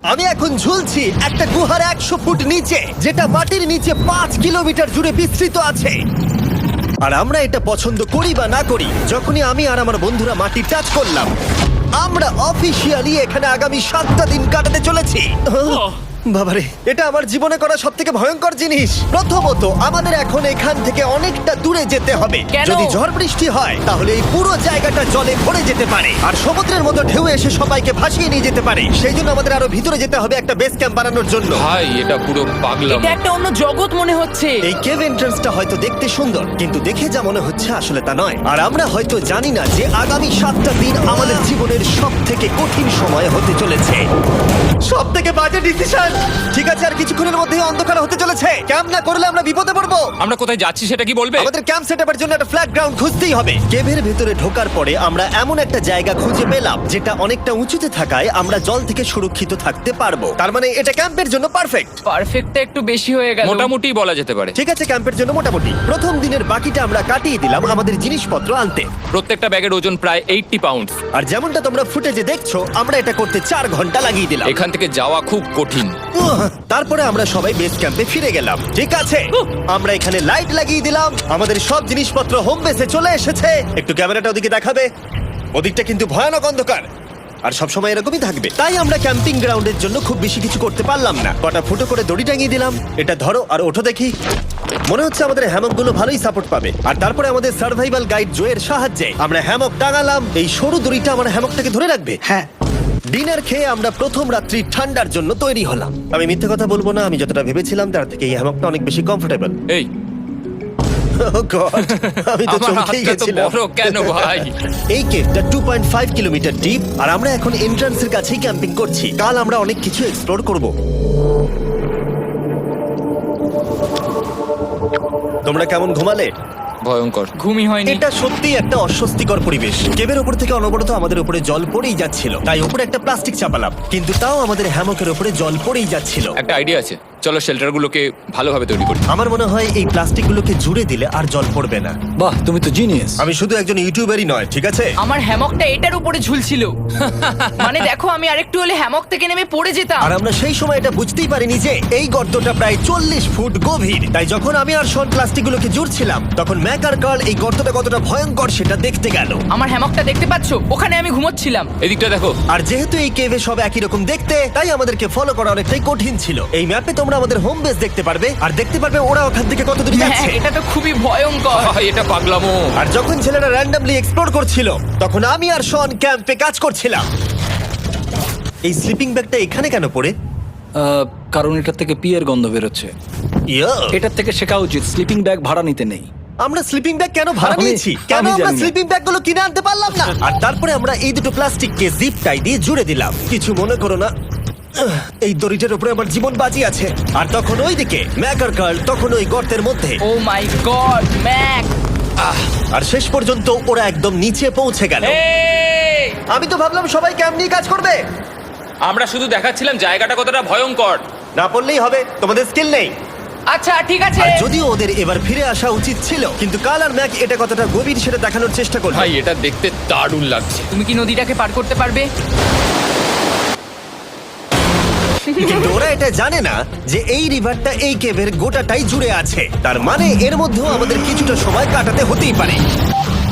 আমি এখন ঝুলছি একটা গুহার 100 ফুট নিচে, যেটা মাটির নিচে 5 কিলোমিটার জুড়ে বিস্তৃত আছে। আর আমরা এটা পছন্দ করি বা না করি, যখনই আমি আর আমার বন্ধুরা মাটি টাচ করলাম, আমরা অফিসিয়ালি এখানে আগামী 7টা দিন কাটাতে চলেছি। বাবারে, এটা আমার জীবনে করা সবথেকে ভয়ঙ্কর জিনিস। প্রথমত, আমাদের এখন এখান থেকে অনেকটা দূরে যেতে হবে। কেন? যদি ঝড় বৃষ্টি হয় তাহলে এই পুরো জায়গাটা জলে ভরে যেতে পারে, আর সমুদ্রের মতো ঢেউ এসে সবাইকে ভাসিয়ে নিয়ে যেতে পারে। সেই জন্য আমাদের আরো ভিতরে যেতে হবে একটা বেস ক্যাম্প বানানোর জন্য। ভাই এটা পুরো পাগলাম। এটা একটা অন্য জগৎ মনে হচ্ছে। এই কেভ এন্ট্রান্সটা হয়তো দেখতে সুন্দর, কিন্তু দেখে যা মনে হচ্ছে আসলে তা নয়। আর আমরা হয়তো জানি না যে আগামী 7টা দিন আমাদের জীবনের সব থেকে কঠিন সময় হতে চলেছে। সব থেকে বাজে ডিসিশন। ঠিক আছে, আর কিছুক্ষণের মধ্যেই অন্ধকার হতে চলেছে। ক্যাম্প না করলে আমরা বিপদে পড়বো। আমরা কোথায় যাচ্ছি সেটা কি বলবে? আমাদের ক্যাম্প সেটআপের জন্য একটা ফ্ল্যাট গ্রাউন্ড খুঁজতেই হবে। কেভের ভেতরে ঢোকার পরে আমরা এমন একটা জায়গা খুঁজে পেলাম যেটা অনেকটা উঁচুতে থাকায় আমরা জল থেকে সুরক্ষিত থাকতে পারবো। তার মানে এটা ক্যাম্পের জন্য পারফেক্ট। পারফেক্টটা একটু বেশি হয়ে গেল। মোটামুটি বলা যেতে পারে। ঠিক আছে, ক্যাম্পের জন্য মোটামুটি। প্রথম দিনের বাকিটা আমরা কাটিয়ে দিলাম আমাদের জিনিসপত্র আনতে। প্রত্যেকটা ব্যাগের ওজন প্রায় 80 পাউন্ড। আর যেমনটা তোমরা ফুটেজে দেখছো, আমরা এটা করতে 4 ঘন্টা লাগিয়ে দিলাম। এখান থেকে যাওয়া খুব কঠিন। তারপরে আমরা সবাই বেস ক্যাম্পে ফিরে গেলাম। ঠিক আছে, আমরা এখানে লাইট লাগিয়ে দিলাম। আমাদের সব জিনিসপত্র হোম বেসে চলে এসেছে। একটু ক্যামেরাটা ওদিকে দেখাবে? ওদিকটা কিন্তু ভয়ানক অন্ধকার, আর সবসময় এরকমই থাকবে। তাই আমরা ক্যাম্পিং গ্রাউন্ডের জন্য খুব বেশি কিছু করতে পারলাম না। কটা ফুটো করে দড়ি টাঙিয়ে দিলাম। এটা ধরো আর ওঠো দেখি। মনে হচ্ছে আমাদের হ্যামকগুলো ভালোই সাপোর্ট পাবে। আর তারপরে আমাদের সার্ভাইভাল গাইড জোয়ের সাহায্যে আমরা হ্যামক টাঙালাম। এই সরু দড়িটা আমার হ্যামকটাকে ধরে রাখবে। হ্যাঁ। ডিনার খেয়ে আমরা প্রথম রাত্রি ঠান্ডার জন্য তৈরি হলাম। আমি মিথ্যে কথা বলবো না, আমি যতটা ভেবেছিলাম তার থেকে এই হ্যামকটা অনেক বেশি কমফোর্টেবল। এই আমি তো আমার চমকেই হাতটা তো গেছিলাম। বড় কেন ভাই? এই কেভটা 2.5 কিলোমিটার ডিপ, আর আমরা এখন এন্ট্রান্সের কাছেই ক্যাম্পিং করছি। কাল আমরা অনেক কিছু এক্সপ্লোর করব। তোমরা কেমন ঘুমালে? ভয়ঙ্কর। ঘুমই হয়নি। এটা সত্যি একটা অস্বস্তিকর পরিবেশ। কেবের উপর থেকে অনবরত আমাদের উপরে জল পড়েই যাচ্ছিল, তাই উপরে একটা প্লাস্টিক চাপালাম, কিন্তু তাও আমাদের হ্যামকের উপরে জল পড়েই যাচ্ছিল। একটা আইডিয়া আছে, চলো শেল্টারগুলোকে ভালোভাবে তৈরি করি। আমার মনে হয় এই প্লাস্টিকগুলোকে জুড়ে দিলে আর জল পড়বে না। বাহ, তুমি তো জিনিয়াস। আমি শুধু একজন ইউটিউবারই নয়, ঠিক আছে? আমার হ্যামকটা এটার উপরে ঝুলছিল। মানে দেখো, আমি আরেকটু হলে হ্যামক থেকে নেমে পড়ে যেতাম। আর আমরা সেই সময় এটা বুঝতেই পারিনি যে এই গর্তটা প্রায় 40 ফুট গভীর। তাই যখন আমি আর শন প্লাস্টিকগুলোকে জুড়ছিলাম, তখন ম্যাক আর কার্ল এই গর্তটা কতটা ভয়ঙ্কর সেটা দেখতে গেল। আমার হ্যামকটা দেখতে পাচ্ছো? ওখানে আমি ঘুমোচ্ছিলাম। এদিকটা দেখো। আর যেহেতু এই কেভে সব একই রকম দেখতে, তাই আমাদেরকে ফলো করা অনেকটাই কঠিন ছিল। এই ম্যাপে তোমরা আমাদের হোম বেস দেখতে পারবে, আর দেখতে পারবে ওরা ওখান থেকে কত দূর হ্যাঁ, যাচ্ছে। এটা তো খুবই ভয়ঙ্কর। ভাই এটা পাগলামো। আর যখন ছেলেরা র্যান্ডমলি এক্সপ্লোর করছিল, তখন আমি আর শন ক্যাম্পে কাজ করছিলাম। এই স্লিপিং ব্যাগটা এখানে কেন পড়ে? কারণ এটার থেকে পিয়ের গন্ধ বেরোচ্ছে। ইয়া, এটার থেকে শেখা উচিত স্লিপিং ব্যাগ ভাড়া নিতে নেই। আমরা স্লিপিং ব্যাগ কেন ভাড়া আমি- নিয়েছি? কেন আমি আমরা জানি না। স্লিপিং ব্যাগগুলো কিনে আনতে পারলাম না? আর তারপরে আমরা এই দুটো প্লাস্টিককে জিপ টাই দিয়ে জুড়ে দিলাম। কিছু মনে করো না, এই দড়িটার উপরে আমার জীবন বাজি আছে। আর তখন ওইদিকে ম্যাক আর কার্ল তখন ওই গর্তের মধ্যে। ও মাই গড, ম্যাক! আর শেষ পর্যন্ত ওরা একদম নিচে পৌঁছে গেল। এই! আমি তো ভাবলাম সবাই ক্যাম্প নিয়ে কাজ করবে। আমরা শুধু দেখাচ্ছিলাম জায়গাটা কতটা ভয়ঙ্কর। না পড়লেই হবে, তোমাদের স্কিল নেই। আচ্ছা ঠিক আছে। আর যদিও ওদের এবার ফিরে আসা উচিত ছিল, কিন্তু কাল আর ম্যাক এটা কতটা গভীর সেটা দেখানোর চেষ্টা করলো। ভাই এটা দেখতে দারুণ লাগছে। তুমি কি নদীটাকে পার করতে পারবে? কিন্তু ওরা এটা জানে না যে এই রিভারটা এই কেভের গোটাটাই জুড়ে আছে। তার মানে এর মধ্যেও আমাদের কিছুটা সময় কাটাতে হতেই পারে।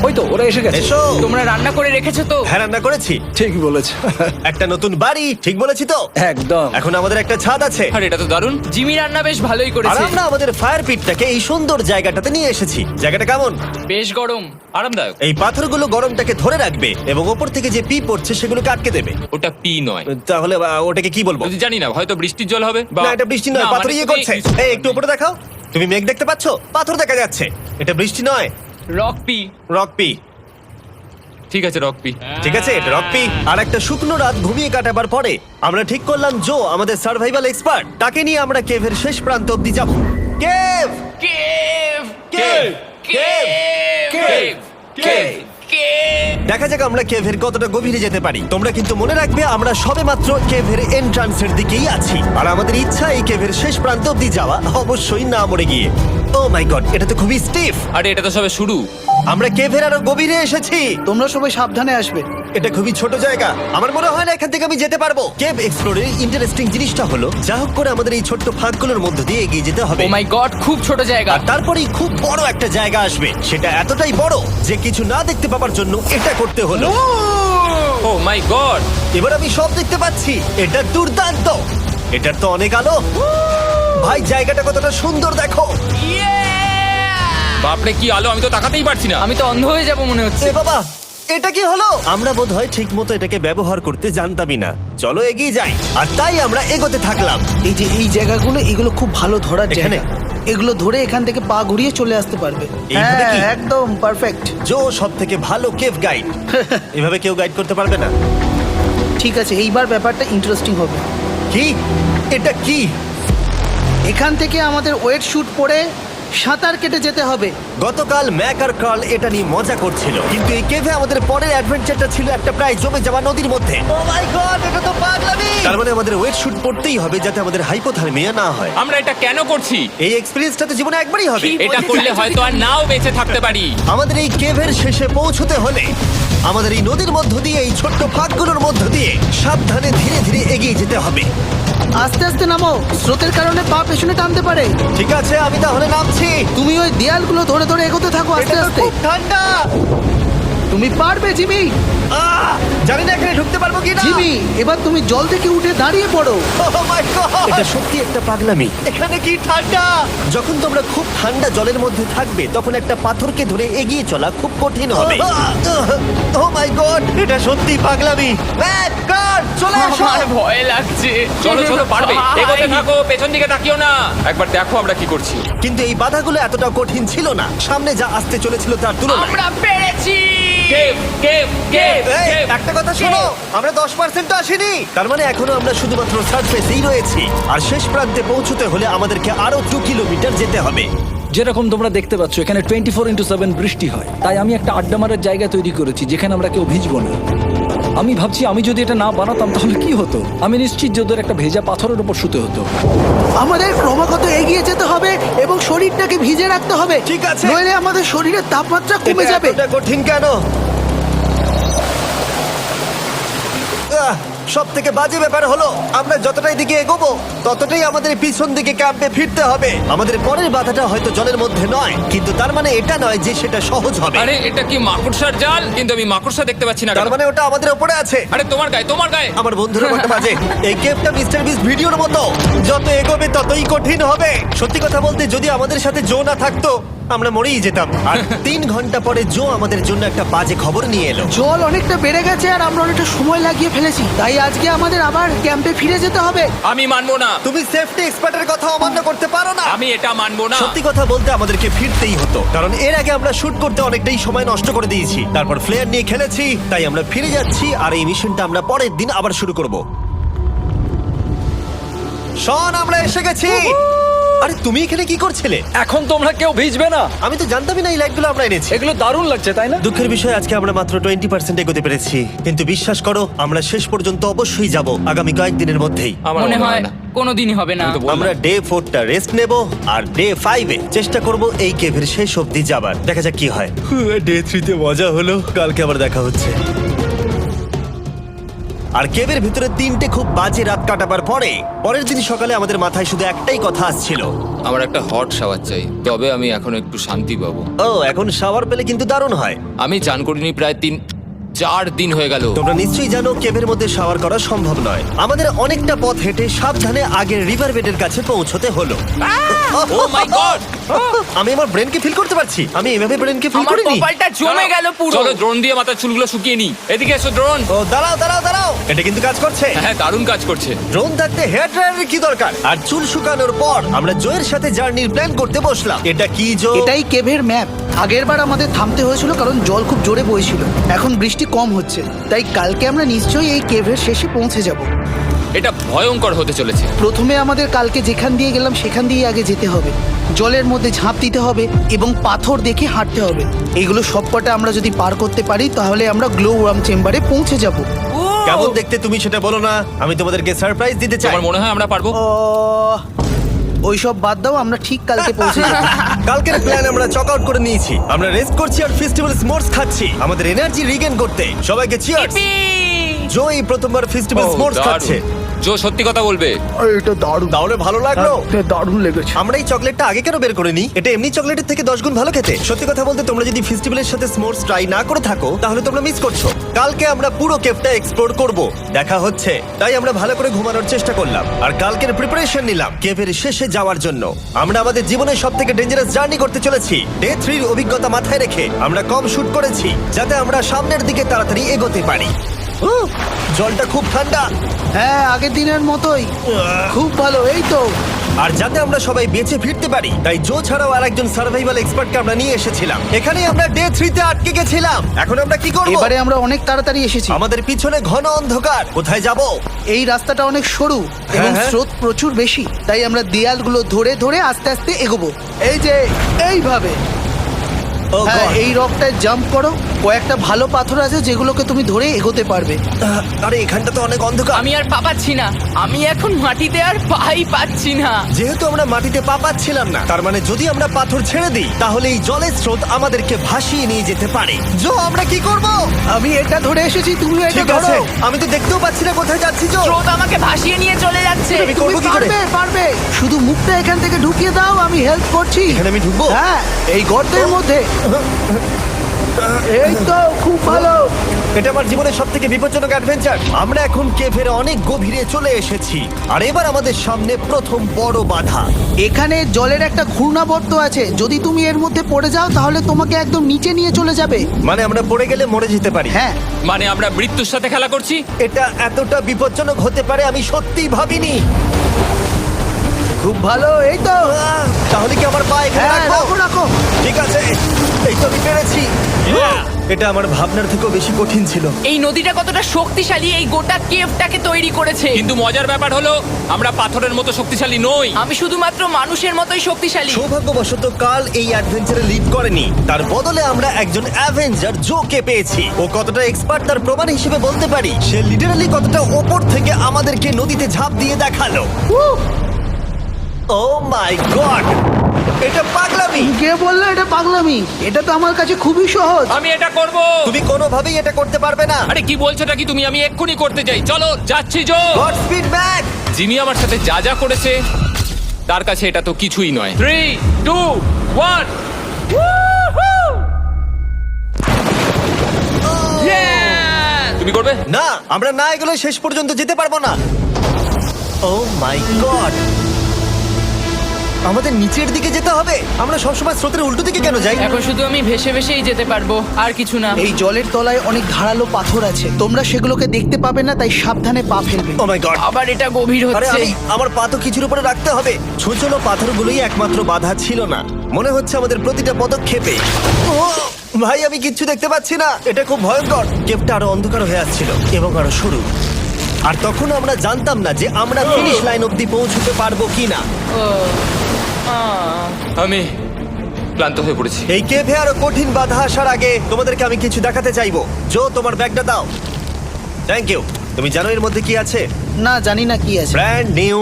ওই তো ওরা এসে গেছে। এসো। তোমরা রান্না করে রেখেছো তো? হ্যাঁ, রান্না করেছি। ঠিক বলেছ। একটা নতুন বাড়ি, ঠিক বলেছি তো? একদম। এখন আমাদের একটা ছাদ আছে। আর এটা তো দারুণ। জিমি রান্না বেশ ভালোই আর করেছে। আমরা আমাদের ফায়ার পিটটাকে এই সুন্দর জায়গাটাতে নিয়ে এসেছি। জায়গাটা কেমন? বেশ গরম। আরামদায়ক। এই পাথরগুলো গরমটাকে ধরে রাখবে এবং ওপর থেকে যে পি পড়ছে সেগুলোকে আটকে দেবে। ওটা পি নয়। তাহলে ওটাকে কি বলবো? যদি জানি না, হয়তো বৃষ্টির জল হবে বা না, এটা বৃষ্টি নয়, না, পাথর মানে ইয়ে তুমি- করছে। এই একটু উপরে দেখাও। তুমি মেঘ দেখতে পাচ্ছো? পাথর দেখা যাচ্ছে। এটা বৃষ্টি নয়, রক পি। Rock P. ঠিক আছে রক পি। ঠিক আছে, এটা রক পি। আর একটা শুকনো রাত ঘুমিয়ে কাটাবার পরে আমরা ঠিক করলাম জো আমাদের সার্ভাইভাল এক্সপার্ট, তাকে নিয়ে আমরা কেভের শেষ প্রান্ত অব্দি যাব। Cave, cave! Cave, cave! Cave, cave. দেখা যাক আমরা কেভের কতটা গভীরে যেতে পারি। তোমরা কিন্তু মনে রাখবে আমরা সবেমাত্র কেভের এন্ট্রান্সের দিকেই আছি, আর আমাদের ইচ্ছা এই কেভের শেষ প্রান্ত অব্দি যাওয়া, অবশ্যই না মরে গিয়ে। ও মাই গড, এটা তো খুবই স্টিফ। আরে এটা তো সবে শুরু। আমরা কেভের আরো গভীরে এসেছি। তোমরা সবাই সাবধানে আসবে। এটা খুবই ছোট জায়গা, আমার মনে হয় না এখান থেকে আমি যেতে পারবো। কেভ এক্সপ্লোরের ইন্টারেস্টিং জিনিসটা হলো যা হোক করে আমাদের এই ছোট্ট ফাঁকগুলোর মধ্যে দিয়ে এগিয়ে যেতে হবে। ও মাই গড, খুব ছোট জায়গা। আর তারপরেই খুব বড় একটা জায়গা আসবে, সেটা এতটাই বড় যে কিছু না দেখতে পাওয়ার জন্য এটা করতে হলো। ও মাই গড! এবার আমি সব দেখতে পাচ্ছি, এটা দুর্দান্ত। এটার তো অনেক আলো। ভাই জায়গাটা কতটা সুন্দর দেখো। বাপরে কি আলো, আমি তো তাকাতেই পারছি না। আমি তো অন্ধ হয়ে যাব মনে হচ্ছে। এ বাবা, এটা কি হলো? আমরা বোধহয় ঠিক মতো এটাকে ব্যবহার করতে জানতামই না। চলো এগিয়ে যাই। আর তাই আমরা এগোতে থাকলাম। এই যে এই জায়গাগুলো, এগুলো খুব ভালো ধরার এখানে? জায়গা। এগুলো ধরে এখান থেকে পা ঘুরিয়ে চলে আসতে পারবে। এইভাবে কি? হ্যাঁ, একদম পারফেক্ট। জো সব থেকে ভালো কেভ গাইড। এভাবে কেউ গাইড করতে পারবে না। ঠিক আছে, এইবার ব্যাপারটা ইন্টারেস্টিং হবে। কি? এটা কি? এখান থেকে আমাদের ওয়েট শুট পরে সাঁতার কেটে যেতে হবে। গতকাল ম্যাক আর কার্ল এটা নিয়ে মজা করছিল, কিন্তু এই কেভে আমাদের পরের অ্যাডভেঞ্চারটা ছিল একটা প্রায় জমে যাওয়া নদীর মধ্যে। ও মাই গড, এটা তো পাগলামি! তার মানে আমাদের ওয়েট শুট পড়তেই হবে যাতে আমাদের হাইপোথার্মিয়া না হয়। আমরা এটা কেন করছি? এই এক্সপেরিয়েন্সটা তো জীবনে একবারই হবে। এটা করলে হয়তো আর নাও বেঁচে থাকতে পারি। আমাদের এই কেভের শেষে পৌঁছতে হলে আমাদের এই নদীর মধ্য দিয়ে, এই ছোট্ট ফাঁকগুলোর মধ্য দিয়ে সাবধানে ধীরে ধীরে এগিয়ে যেতে হবে। আস্তে আস্তে নামো, স্রোতের কারণে পা পেছনে টানতে পারে। ঠিক আছে, আমি তাহলে নামছি। তুমি ওই দেয়ালগুলো ধরে ধরে এগোতে থাকো আস্তে এটা তো আস্তে। খুব ঠান্ডা। তুমি পারবে জিমি। জানি না এখানে ঢুকতে পারবো কি না। জিমি, এবার তুমি জল থেকে উঠে দাঁড়িয়ে পড়ো। এটা সত্যি একটা পাগলামি। এখানে কি ঠান্ডা! যখন তোমরা খুব ঠান্ডা জলের মধ্যে থাকবে তখন একটা পাথরকে ধরে এগিয়ে চলা খুব কঠিন হবে। ও মাই গড, এটা সত্যি পাগলামি। ম্যাক, গড, চলে আসো। আমার ভয় লাগছে। চলো চলো, পারবে। ভাই। এগোতে থাকো, পেছন দিকে তাকিও না। একবার দেখো আমরা কি করছি। কিন্তু এই বাধাগুলো এতটা কঠিন ছিল না সামনে যা আসতে চলেছিল তার তুলনায়। আমরা পেরেছি। কেভ কেভ কেভ এই, কেভ। একটা কথা শোনো, আমরা 10% আসিনি। তার মানে এখনো আমরা শুধুমাত্র সার্ফেসেই রয়েছি, আর শেষ প্রান্তে পৌঁছতে হলে আমাদেরকে আরো 2 কিলোমিটার যেতে হবে। যেরকম তোমরা দেখতে পাচ্ছ এখানে 24/7 বৃষ্টি হয়, তাই আমি একটা আড্ডা মারার জায়গা তৈরি করেছি যেখানে আমরা কেউ ভিজবো না। আমি ভাবছি আমি যদি এটা না বানাতাম তাহলে কি হতো। আমি নিশ্চিত যে ওদের একটা ভেজা পাথরের উপর শুতে হতো। আমাদের ক্রমাগত এগিয়ে যেতে হবে এবং শরীরটাকে ভিজে রাখতে হবে। ঠিক আছে। নইলে আমাদের শরীরের তাপমাত্রা কমে এটা যাবে। এতটা কঠিন কেন? সব থেকে বাজে ব্যাপার হলো আমরা যতটাই দিকে এগোবো ততটাই আমাদের পিছন দিকে ক্যাম্পে ফিরতে হবে। আমাদের পরের বাধাটা হয়তো জলের মধ্যে নয়, কিন্তু তার মানে এটা নয় যে সেটা সহজ হবে। আরে এটা কি মাকড়সার জাল? কিন্তু আমি মাকড়সা দেখতে পাচ্ছি না। তার মানে ওটা আমাদের উপরে আছে। আরে তোমার গায়ে, তোমার গায়ে। আমার বন্ধুরা বলতে বাজে, এই গেমটা মিস্টার বিস ভিডিওর মতো, যত এগোবে ততই কঠিন হবে। সত্যি কথা বলতে যদি আমাদের সাথে জো না থাকতো আমরা মরেই যেতাম। আর 3 ঘন্টা পরে জো আমাদের জন্য একটা বাজে খবর নিয়ে এলো। জল অনেকটা বেড়ে গেছে আর আমরা অনেকটা সময় লাগিয়ে ফেলেছি, তাই আজকে আমাদের আবার ক্যাম্পে ফিরে যেতে হবে। আমি মানবো না। তুমি সেফটি এক্সপার্টের কথা অমান্য করতে পারো না। আমি এটা মানবো না। সত্যি কথা বলতে আমাদেরকে ফিরতেই হতো, কারণ এর আগে আমরা শুট করতে অনেকটাই সময় নষ্ট করে দিয়েছি। তারপর ফ্লেয়ার নিয়ে খেলেছি, তাই আমরা ফিরে যাচ্ছি আর এই মিশনটা আমরা পরের দিন আবার শুরু করব। শন, আমরা এসে গেছি। আরে তুমি এখানে কি করছিলে? এখন তোমরা কেউ ভিজবে না। আমি তো জানতামই না এই লাইটগুলো আমরা এনেছি। এগুলো দারুণ লাগছে তাই না? দুঃখের বিষয় আজকে আমরা মাত্র 20% এগোতে পেরেছি, কিন্তু বিশ্বাস করো আমরা শেষ পর্যন্ত অবশ্যই যাব আগামী কয়েকদিনের মধ্যেই। আমার মনে হয় না। কোনোদিনই হবে না। আমি তো বললাম। আমরা ডে 4টা রেস্ট নেব আর ডে 5-এ চেষ্টা করব এই কেভের শেষ অবধি যাবার। দেখা যাক কি হয়। ডে 3-তে মজা হলো, কালকে আবার দেখা হচ্ছে। আর কেভের ভিতরে 3টে খুব বাজে রাত কাটাবার পরে পরের দিন সকালে আমাদের মাথায় শুধু একটাই কথা আসছিল, আমার একটা হট শাওয়ার চাই, তবে আমি এখন একটু শান্তি পাবো। ও এখন শাওয়ার পেলে কিন্তু দারুণ হয়। আমি চান করিনি প্রায় 3-4 দিন হয়ে গেল। তোমরা নিশ্চয়ই জানো কেভের মধ্যে শাওয়ার করা সম্ভব নয়। আমাদের অনেকটা পথ হেঁটে সাবধানে আগের রিভার বেডের কাছে পৌঁছতে হলো। ও মাই গড! আমি আমার ব্রেনকে ফিল করতে পারছি। আমি এভাবে ব্রেনকে ফিল আমার করিনি। কপালটা জমে গেল পুরো। চলো ড্রোন দিয়ে মাথার চুলগুলো শুকিয়ে নি। এদিকে এসো ড্রোন। ও দাঁড়াও দাঁড়াও দাঁড়াও, এটা কিন্তু কাজ করছে। হ্যাঁ, দারুণ কাজ করছে। ড্রোন থাকতে হেয়ার ড্রায়ারের কি দরকার? আর চুল শুকানোর পর আমরা জোয়ের সাথে জার্নির প্ল্যান করতে বসলাম। এটা কি জো? এটাই কেভের ম্যাপ। আগেরবার আমাদের থামতে হয়েছিল কারণ জল খুব জোরে বইছিল। এখন বৃষ্টি কম হচ্ছে, তাই কালকে আমরা নিশ্চয়ই এই কেভের শেষে পৌঁছে যাব। এটা ভয়ঙ্কর হতে চলেছে। প্রথমে আমাদের কালকে যেখান দিয়ে গেলাম সেখান দিয়ে আগে যেতে হবে। জলের মধ্যে ঝাঁপ দিতে হবে এবং পাথর দেখে হাঁটতে হবে। এগুলো সবকটা আমরা যদি পার করতে পারি তাহলে আমরা গ্লো ওয়ার্ম চেম্বারে পৌঁছে যাব। কেমন দেখতে তুমি সেটা বলো না, আমি তোমাদেরকে সারপ্রাইজ দিতে চাই। তোমার মনে হয় আমরা পারবো? ওইসব বাদ দাও, আমরা ঠিক কালকে পৌঁছে যাবো। কালকের প্ল্যান আমরা চক আউট করে নিয়েছি। আমরা রেস্ট করছি আর ফেস্টিভ্যাল স্মোর্টস খাচ্ছি আমাদের এনার্জি রিগেন করতে। সবাইকে চিয়ার্স। Yippee! জো এই প্রথমবার ফেস্টিভ্যাল ও, স্মোর্টস দারুণ। খাচ্ছে। জো সত্যি কথা বলবে। এটা দারুণ, তাহলে ভালো লাগলো? দারুণ লেগেছে। আমরা এই চকলেটটা আগে কেন বের করিনি? এটা এমনি চকলেটের থেকে 10 গুণ ভালো খেতে। সত্যি কথা বলতে তোমরা যদি ফেস্টিভ্যালের সাথে স্মোর্টস ট্রাই না করে থাকো তাহলে তোমরা মিস করছো। কালকে আমরা পুরো কেভটা এক্সপ্লোর করব, দেখা হচ্ছে। তাই আমরা ভালো করে ঘুমানোর চেষ্টা করলাম আর কালকের প্রিপারেশন নিলাম কেভের শেষে যাওয়ার জন্য। আমরা আমাদের জীবনের সবথেকে ডেঞ্জারাস জার্নি করতে চলেছি। ডে 3 এর অভিজ্ঞতা মাথায় রেখে আমরা কম শুট করেছি যাতে আমরা সামনের দিকে তাড়াতাড়ি এগোতে পারি। জলটা খুব ঠান্ডা হ্যাঁ, আগের দিনের মতোই খুব ভালো। এই তো আর যাতে আমরা সবাই বেঁচে ফিরতে পারি তাই জো ছাড়াও আরেকজন সার্ভাইভাল এক্সপার্টকে আমরা নিয়ে এসেছিলাম। এখানেই আমরা ডে 3 তে আটকে গেছিলাম। এখন আমরা কি করব? এবারে আমরা অনেক তাড়াতাড়ি এসেছি। আমাদের পিছনে ঘন অন্ধকার। কোথায় যাব? এই রাস্তাটা অনেক সরু এবং হ্যাঁ। স্রোত প্রচুর বেশি, তাই আমরা দেয়ালগুলো ধরে ধরে আস্তে আস্তে এগোবো। এই যে এইভাবে। ও হ্যাঁ, God! এই রকটায় জাম্প করো। কয়েকটা ভালো পাথর আছে যেগুলোকে তুমি ধরে এগোতে পারবে। আরে এখানটা তো অনেক অন্ধকার। আমি আর পা পাচ্ছি না, আমি এখন মাটিতে আর পাই পাচ্ছি না। যেহেতু আমরা মাটিতে পা পাচ্ছিলাম না, তার মানে যদি আমরা পাথর ছেড়ে দিই তাহলে এই জলের স্রোত আমাদেরকে ভাসিয়ে নিয়ে যেতে পারে। জো, আমরা কি করব? আমি এটা ধরে এসেছি, তুমি এটা ঠিক আছে, ধরো। আমি তো দেখতেও পাচ্ছি না কোথায় যাচ্ছি। জো, স্রোত আমাকে ভাসিয়ে নিয়ে চলে যাচ্ছে। আমি তুমি করবো কি করে? পারবে, পারবে। শুধু মুখটা এখান থেকে ঢুকিয়ে দাও, আমি হেল্প করছি। এখানে আমি ঢুকবো? হ্যাঁ, এই গর্তের মধ্যে। এই তো খুব ভালো। এটা আমার জীবনের সবথেকে বিপজ্জনক অ্যাডভেঞ্চার। আমরা এখন কেভের অনেক গভীরে চলে এসেছি আর এবার আমাদের সামনে প্রথম বড় বাধা। এখানে জলের একটা ঘূর্ণাবর্ত আছে, যদি তুমি এর মধ্যে পড়ে যাও তাহলে তোমাকে একদম নিচে নিয়ে চলে যাবে। মানে আমরা পড়ে গেলে মরে যেতে পারি। হ্যাঁ, মানে আমরা মৃত্যুর সাথে খেলা করছি। এটা এতটা বিপজ্জনক হতে পারে আমি সত্যিই ভাবিনি। খুব ভালো। এই তো। তাহলে কি আমার পা এখানে হ্যাঁ, রাখবো? রাখো রাখো। ঠিক আছে, এই তো আমি পেরেছি। এটা আমার ভাবনার থেকেও বেশি কঠিন ছিল। এই নদীটা কতটা শক্তিশালী এই গোটা কেভটাকে তৈরি করেছে। কিন্তু মজার ব্যাপার হলো আমরা পাথরের মতো শক্তিশালী নই। আমি শুধুমাত্র মানুষের মতোই শক্তিশালী। সৌভাগ্যবশত কাল এই অ্যাডভেঞ্চারে লিড করেনি, তার বদলে আমরা একজন অ্যাভেঞ্জার জোকে পেয়েছি। ও কতটা এক্সপার্ট তার প্রমাণ হিসেবে বলতে পারি। সে লিটারালি কতটা ওপর থেকে আমাদেরকে নদীতে ঝাঁপ দিয়ে দেখালো। ও মাই গড, এটা পাগলামি। কে বললো এটা পাগলামি? এটা তো আমার কাছে খুবই সহজ। আমি এটা করব। তুমি কোনোভাবেই এটা করতে পারবে না। আরে কি বলছোটা কি তুমি? আমি এক্ষুনি করতে চাই। চলো যাচ্ছি Jo. Godspeed back. Jimmy আমার সাথে যা যা করেছে তার কাছে এটা তো কিছুই নয়। 3, 2, 1। তুমি করবে? না, আমরা না এগুলো শেষ পর্যন্ত যেতে পারবো না। ও মাই গড, আমাদের নিচের দিকে যেতে হবে। আমরা সবসময় স্রোতের উল্টো দিকে কেন যাই? এখন শুধু আমি ভেসে ভেসেই যেতে পারবো, আর কিছু না। এই জলের তলায় অনেক ধারালো পাথর আছে, তোমরা সেগুলোকে দেখতে পাবে না, তাই সাবধানে পা ফেলবে। ও মাই গড, আবার এটা গভীর আরে হচ্ছে। আমার পা তো কিছুর উপরে রাখতে হবে। ছোট পাথরগুলোই একমাত্র বাধা ছিল না, মনে হচ্ছে আমাদের প্রতিটা পদক্ষেপে। ও ভাই, আমি কিচ্ছু দেখতে পাচ্ছি না। এটা খুব ভয়ঙ্কর। কেভটা আরো অন্ধকার হয়ে আসছিল এবং আরো সরু। আর তখন আমরা জানতাম না যে আমরা ফিনিশ লাইন অব্দি পৌঁছতে পারবো কিনা। আমি ক্লান্ত হয়ে পড়েছি। এই কেভে আরো কঠিন বাধা আসার আগে তোমাদেরকে আমি কিছু দেখাতে চাইবো। জো, তোমার ব্যাগটা দাও। Thank you. তুমি জানো এর মধ্যে কি আছে? না, জানি না কি আছে। Brand new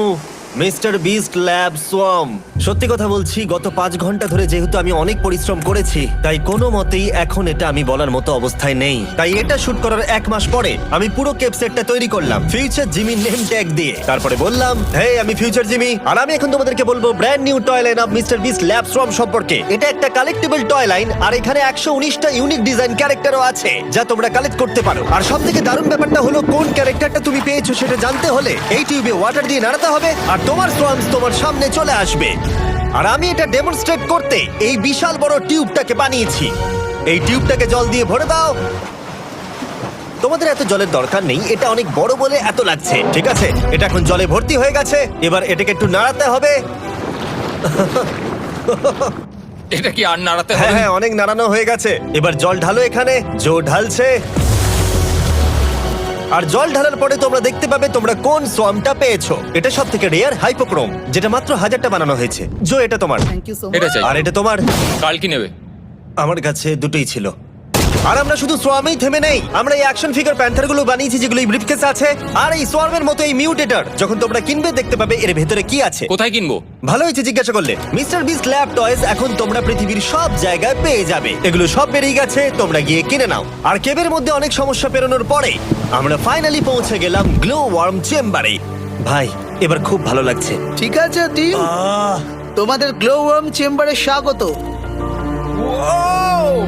mister beast lab swamp. সত্যি কথা বলছি, গত 5 ঘন্টা ধরে যেহেতু আমি অনেক পরিশ্রম করেছি, তাই কোনো মতেই এখন এটা আমি বলার মতো অবস্থায় নেই। তাই এটা শুট করার 1 মাস পরে আমি পুরো কেপ সেটটা তৈরি করলাম ফিউচার জিমি নেম ট্যাগ দিয়ে। তারপরে বললাম, হে, আমি ফিউচার জিমি, আর আমি এখন তোমাদেরকে বলবো brand new toy line of mister beast lab swamp সম্পর্কে। এটা একটা কালেক্টেবল টয় লাইন, আর এখানে 119টা ইউনিক ডিজাইন ক্যারেক্টারও আছে যা তোমরা কালেক্ট করতে পারো। আর সবথেকে দারুণ ব্যাপারটা হলো, কোন ক্যারেক্টারটা তুমি পেয়েছো সেটা জানতে হলে এই টিউবে ওয়াটার দিয়ে নাড়াতে হবে আর তোমার সোয়ামস তোমার সামনে চলে আসবে। আর আমি এটা ডেমনস্ট্রেট করতে এই বিশাল বড় টিউবটাকে বানিয়েছি। এই টিউবটাকে জল দিয়ে ভরে দাও। তোমাদের এত জলের দরকার নেই, এটা অনেক বড় বলে এত লাগছে। ঠিক আছে, এটা এখন জলে ভর্তি হয়ে গেছে। এবার এটাকে একটু নাড়াতে হবে। এটা কি আর নাড়াতে হ্যাঁ হবে? হ্যাঁ, অনেক নাড়ানো হয়ে গেছে। এবার জল ঢালো এখানে। জো ঢালছে। আর জল ঢালার পরে তোমরা দেখতে পাবে তোমরা কোন সোয়ামটা পেয়েছো। এটা সব থেকে রেয়ার হাইপোক্রোম, যেটা মাত্র 1000টা বানানো হয়েছে। জো, এটা তোমার। থ্যাংক ইউ সো এটা মাচ। চাই। আর এটা তোমার। কাল কি নেবে? আমার কাছে দুটোই ছিল। আর আমরা শুধু সোয়ামেই থেমে নেই, আমরা এই অ্যাকশন ফিগার প্যান্থার গুলো বানিয়েছি যেগুলো এই ব্রিফকেসে আছে। আর এই সোয়ার্মের মতো এই মিউটেটর যখন তোমরা কিনবে দেখতে পাবে এর ভেতরে কি আছে। কোথায় কিনবো? ভালো হয়েছে জিজ্ঞাসা করলে। মিস্টার বিস্ট ল্যাব টয়েস এখন তোমরা পৃথিবীর সব জায়গায় পেয়ে যাবে। এগুলো সব বেরিয়ে গেছে, তোমরা গিয়ে কিনে নাও। আর কেবের মধ্যে অনেক সমস্যা পেরোনোর পরে আমরা ফাইনালি পৌঁছে গেলাম গ্লো ওয়ার্ম চেম্বারে। ভাই এবার খুব ভালো লাগছে। ঠিক আছে টিম, তোমাদের গ্লো ওয়ার্ম চেম্বারে স্বাগত।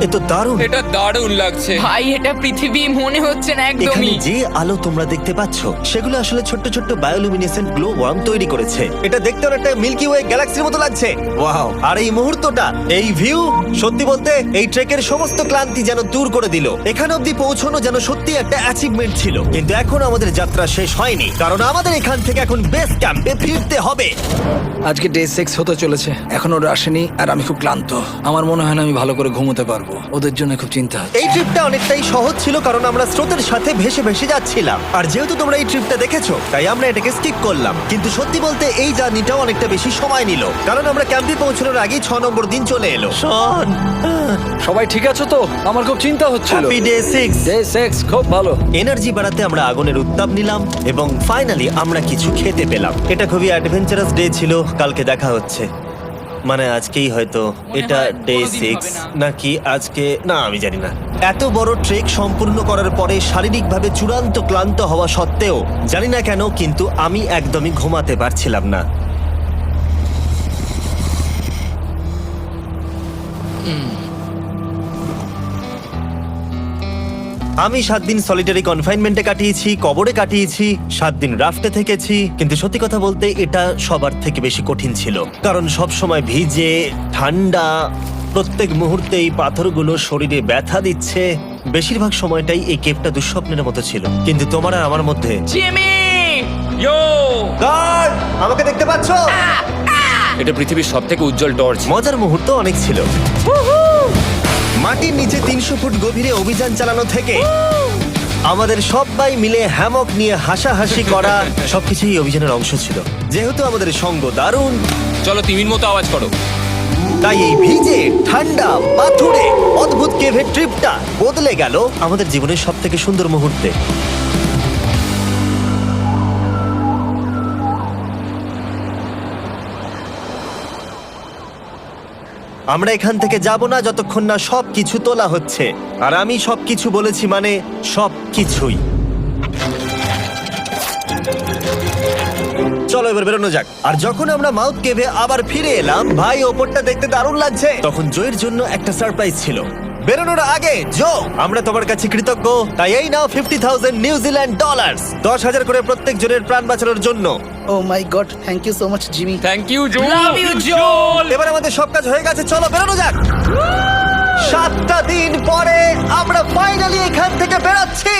এ তো দারুণ। এটা দারুণ লাগছে। ভাই এটা পৃথিবী মনে হচ্ছে না এখানে একদমই। যে আলো তোমরা দেখতে পাচ্ছ সেগুলো আসলে ছোট্ট ছোট্ট বায়োলুমিনেসেন্ট গ্লো ওয়ার্ম তৈরি করেছে। এটা দেখতে অনেকটা মিল্কি ওয়ে গ্যালাক্সির মতো লাগছে। ওয়াও! আর এই মুহূর্তটা, এই ভিউ, সত্যি বলতে এই ট্রেকের সমস্ত ক্লান্তি যেন দূর করে দিল। এখানে অবধি পৌঁছানো যেন সত্যি একটা অ্যাচিভমেন্ট ছিল। কিন্তু এখন আমাদের যাত্রা শেষ হয়নি, কারণ আমাদের এখান থেকে এখন বেস ক্যাম্পে ফিরতে হবে। আজকে ডে 6 হতে চলেছে, এখনো ওরা আসেনি আর আমি খুব ক্লান্ত। আমার মনে হয় না আমি ভালো করে ঘুমোতে পারবো, ওদের জন্য খুব চিন্তা হচ্ছে। এই ট্রিপটা অনেকটাই সহজ ছিল কারণ আমরা স্রোতের সাথে ভেসে ভেসে যাচ্ছিলাম। আর যেহেতু তোমরা এই ট্রিপটা দেখেছো তাই আমরা এটাকে স্কিপ করলাম। কিন্তু সত্যি বলতে এই জার্নিটাও অনেকটা বেশি সময় নিল, কারণ আমরা ক্যাম্পে পৌঁছানোর আগেই 6 নম্বর দিন চলে এলো। শন, সবাই ঠিক আছো তো? আমার খুব চিন্তা হচ্ছিল। Happy day 6। ডে 6 খুব ভালো। এনার্জি বাড়াতে আমরা আগুনের উত্তাপ নিলাম এবং ফাইনালি আমরা কিছু খেতে পেলাম। এটা খুবই অ্যাডভেঞ্চারাস ডে ছিল। কালকে দেখা হচ্ছে, মানে আজকেই হয়তো। এটা হয় ডে কোনোদিন 6 হবে না। নাকি আজকে, না আমি জানি না। এত বড় ট্রেক সম্পূর্ণ করার পরে শারীরিকভাবে চূড়ান্ত ক্লান্ত হওয়া সত্ত্বেও জানি না কেন কিন্তু আমি একদমই ঘুমাতে পারছিলাম না। আমি 7 দিন সলিটারি কনফাইনমেন্টে কাটিয়েছি, কবরে কাটিয়েছি, 7 দিন রাফটে থেকেছি। কিন্তু সত্যি কথা বলতে এটা সবার থেকে বেশি কঠিন ছিল, কারণ সব সময় ভিজে, ঠান্ডা, প্রত্যেক মুহূর্তে এই পাথরগুলো শরীরে ব্যথা দিচ্ছে। বেশিরভাগ সময়টাই এই কেভটা দুঃস্বপ্নের মতো ছিল। কিন্তু তোমার আর আমার মধ্যে জিমি! ইয়ো! গার্ড, আমাকে দেখতে পাচ্ছ? এটা পৃথিবীর সবথেকে উজ্জ্বল টর্চ। মজার মুহূর্ত অনেক ছিল। মাটির নিচে 300 ফুট গভীরে অভিযান চালানো থেকে আমাদের সবাই মিলে হ্যামক নিয়ে হাসাহাসি করা সবকিছুই এই অভিযানের অংশ ছিল। যেহেতু আমাদের সঙ্গ দারুণ, চলো তিমির মতো আওয়াজ করো। তাই এই ভিজে, ঠান্ডা, পাথুরে অদ্ভুত কেভের ট্রিপটা বদলে গেল আমাদের জীবনের সব থেকে সুন্দর মুহূর্তে। আমরা এখান থেকে যাব না যতক্ষণ না সবকিছু তোলা হচ্ছে। আর আমি সবকিছু বলেছি মানে সবকিছুই। চলো এবার বেরোনো যাক। আর যখন আমরা মাউথ কেভে আবার ফিরে এলাম, ভাই ওপরটা দেখতে দারুণ লাগছে। তখন জয়ের জন্য একটা সারপ্রাইজ ছিল। বেরোনোর আগে জো, আমরা তোমার কাছে কৃতজ্ঞ। তাই এই নাও 50,000 নিউজিল্যান্ড ডলার্স, 10,000 করে প্রত্যেক জনের প্রাণ বাঁচানোর জন্য। Oh my God, thank you so much Jimmy. Thank you Joel. Love you Joel! এবার আমাদের সব কাজ হয়ে গেছে, চলো বেরোনো যাক। 7টা দিন পরে আমরা ফাইনালি এখান থেকে বেরোচ্ছি।